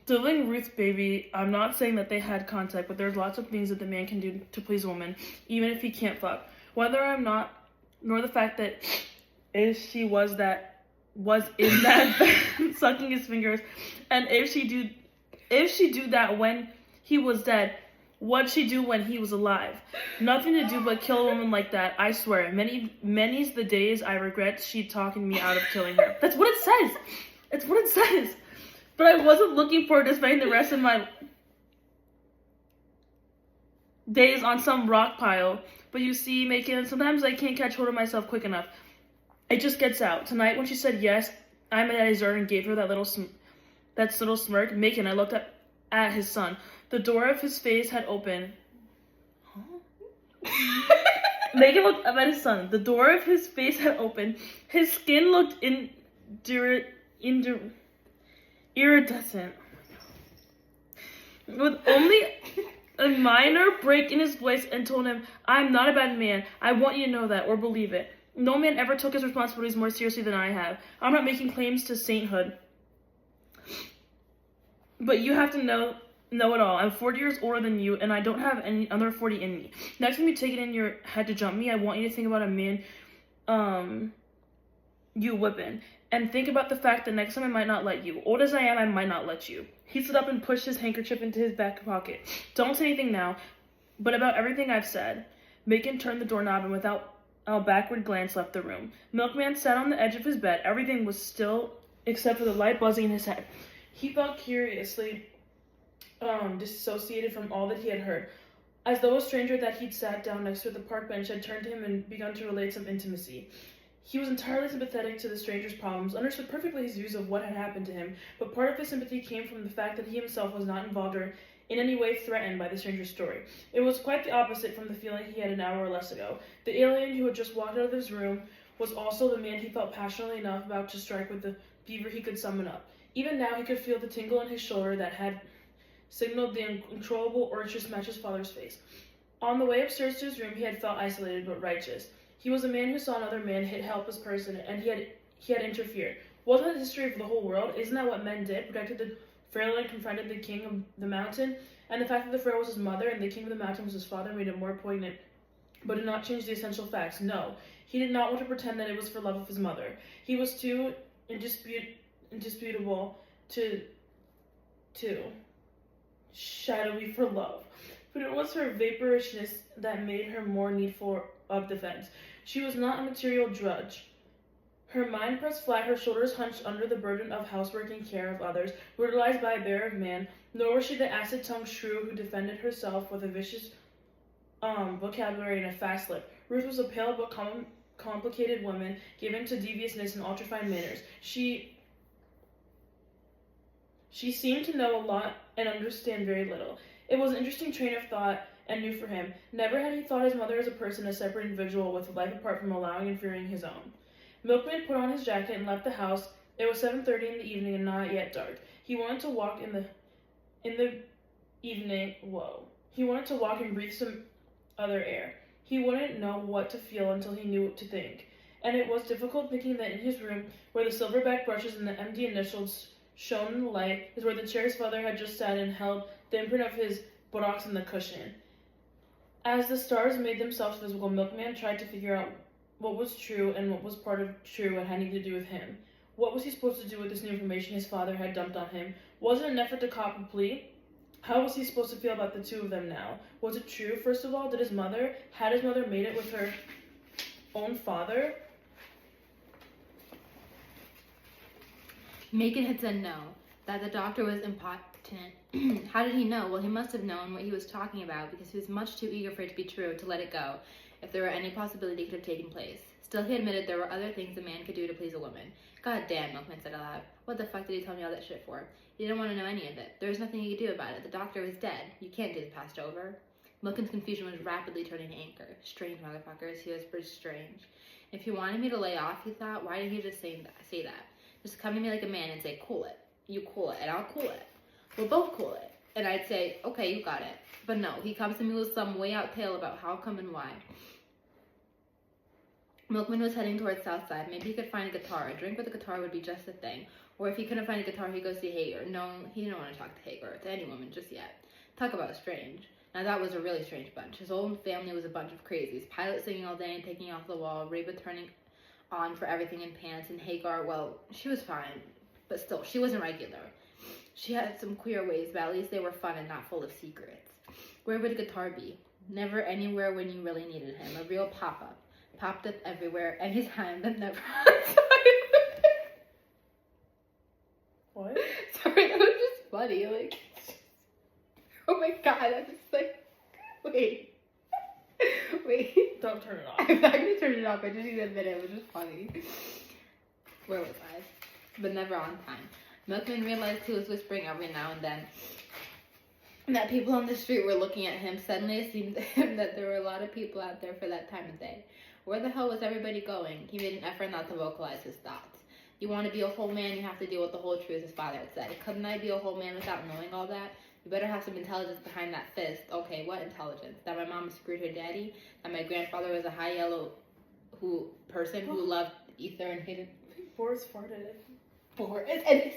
Delivering Ruth's baby, I'm not saying that they had contact, but there's lots of things that the man can do to please a woman, even if he can't fuck. Whether I'm not, nor the fact that if she was in that sucking his fingers, and if she do that when he was dead, what'd she do when he was alive? Nothing to do but kill a woman like that, I swear. Many's the days I regret she talking me out of killing her. That's what it says. It's what it says. But I wasn't looking forward to spending the rest of my days on some rock pile. But you see, Macon, sometimes I can't catch hold of myself quick enough. It just gets out. Tonight when she said yes, I met at his door and gave her that little smirk. Macon, I looked up at his son. The door of his face had opened. Huh? Megan looked up at his son. The door of his face had opened. His skin looked iridescent. With only a minor break in his voice, and told him, I'm not a bad man. I want you to know that, or believe it. No man ever took his responsibilities more seriously than I have. I'm not making claims to sainthood. But you have to know it all. I'm 40 years older than you, and I don't have any other 40 in me. Next time you take it in your head to jump me, I want you to think about a man you whipping. And think about the fact that next time I might not let you. Old as I am, I might not let you. He stood up and pushed his handkerchief into his back pocket. Don't say anything now, but about everything I've said. Macon turned the doorknob and without a backward glance left the room. Milkman sat on the edge of his bed. Everything was still except for the light buzzing in his head. He felt curiously dissociated from all that he had heard, as though a stranger that he'd sat down next to at the park bench had turned to him and begun to relate some intimacy. He was entirely sympathetic to the stranger's problems, understood perfectly his views of what had happened to him, but part of his sympathy came from the fact that he himself was not involved or in any way threatened by the stranger's story. It was quite the opposite from the feeling he had an hour or less ago. The alien who had just walked out of his room was also the man he felt passionately enough about to strike with the fever he could summon up. Even now he could feel the tingle in his shoulder that had signaled the uncontrollable urge to smash his father's face. On the way upstairs to his room, he had felt isolated but righteous. He was a man who saw another man hit a helpless person, and he had interfered. Wasn't it the history of the whole world? Isn't that what men did? Protected the frail and confronted the king of the mountain? And the fact that the frail was his mother and the king of the mountain was his father made it more poignant, but did not change the essential facts. No, he did not want to pretend that it was for love of his mother. He was too indisputable to shadowy for love. But it was her vaporishness that made her more needful of defense. She was not a material drudge. Her mind pressed flat, her shoulders hunched under the burden of housework and care of others, brutalized by a bear of man, nor was she the acid-tongued shrew who defended herself with a vicious vocabulary and a fast lip. Ruth was a pale but complicated woman, given to deviousness and ultra-fine manners. She seemed to know a lot and understand very little. It was an interesting train of thought and new for him. Never had he thought his mother as a person, a separate individual with a life apart from allowing and fearing his own. Milkman put on his jacket and left the house. It was 7:30 in the evening and not yet dark. He wanted to walk in the evening. He wanted to walk and breathe some other air. He wouldn't know what to feel until he knew what to think. And it was difficult thinking that in his room, where the silverback brushes and the empty initials shone in the light, is where the chair his father had just sat in held the imprint of his buttocks in the cushion. As the stars made themselves visible, Milkman tried to figure out what was true and what was part of true and had anything to do with him. What was he supposed to do with this new information his father had dumped on him? Was it an effort to cop a plea? How was he supposed to feel about the two of them now? Was it true, first of all? Had his mother made it with her own father? Macon had said no, that the doctor was impotent. How did he know? Well, he must have known what he was talking about because he was much too eager for it to be true to let it go if there were any possibility it could have taken place. Still, he admitted there were other things a man could do to please a woman. God damn, Milkman said aloud. What the fuck did he tell me all that shit for? He didn't want to know any of it. There was nothing he could do about it. The doctor was dead. You can't do the past over. Milton's confusion was rapidly turning to anger. Strange motherfuckers, he whispered, strange. If he wanted me to lay off, he thought, why did he just say that? Just come to me like a man and say, cool it. You cool it, and I'll cool it. We'll both cool it. And I'd say, okay, you got it. But no, he comes to me with some way out tale about how come and why. Milkman was heading towards Southside. Maybe he could find a guitar. A drink with a guitar would be just the thing. Or if he couldn't find a guitar, he'd go see Hagar. No, he didn't want to talk to Hagar, to any woman just yet. Talk about strange. Now that was a really strange bunch. His whole family was a bunch of crazies. Pilot singing all day and taking off the wall, Reba turning on for everything in pants, and Hagar, well, she was fine, but still, she wasn't regular. She had some queer ways, but at least they were fun and not full of secrets. Where would a guitar be? Never anywhere when you really needed him. A real pop-up. Popped up everywhere, anytime, but never What? Sorry, that was just funny. Like, oh my god, I'm just like, wait. Don't turn it off. I'm not gonna turn it off. I just need to admit it was just funny. Where was I? But never on time. Milkman realized he was whispering every now and then, and that people on the street were looking at him. Suddenly it seemed to him that there were a lot of people out there for that time of day. Where the hell was everybody going? He made an effort not to vocalize his thoughts. You want to be a whole man, you have to deal with the whole truth, his father had said. Couldn't I be a whole man without knowing all that? You better have some intelligence behind that fist. Okay, what intelligence? That my mama screwed her daddy? That my grandfather was a high yellow person who loved ether and hated Boris farted. Boris? And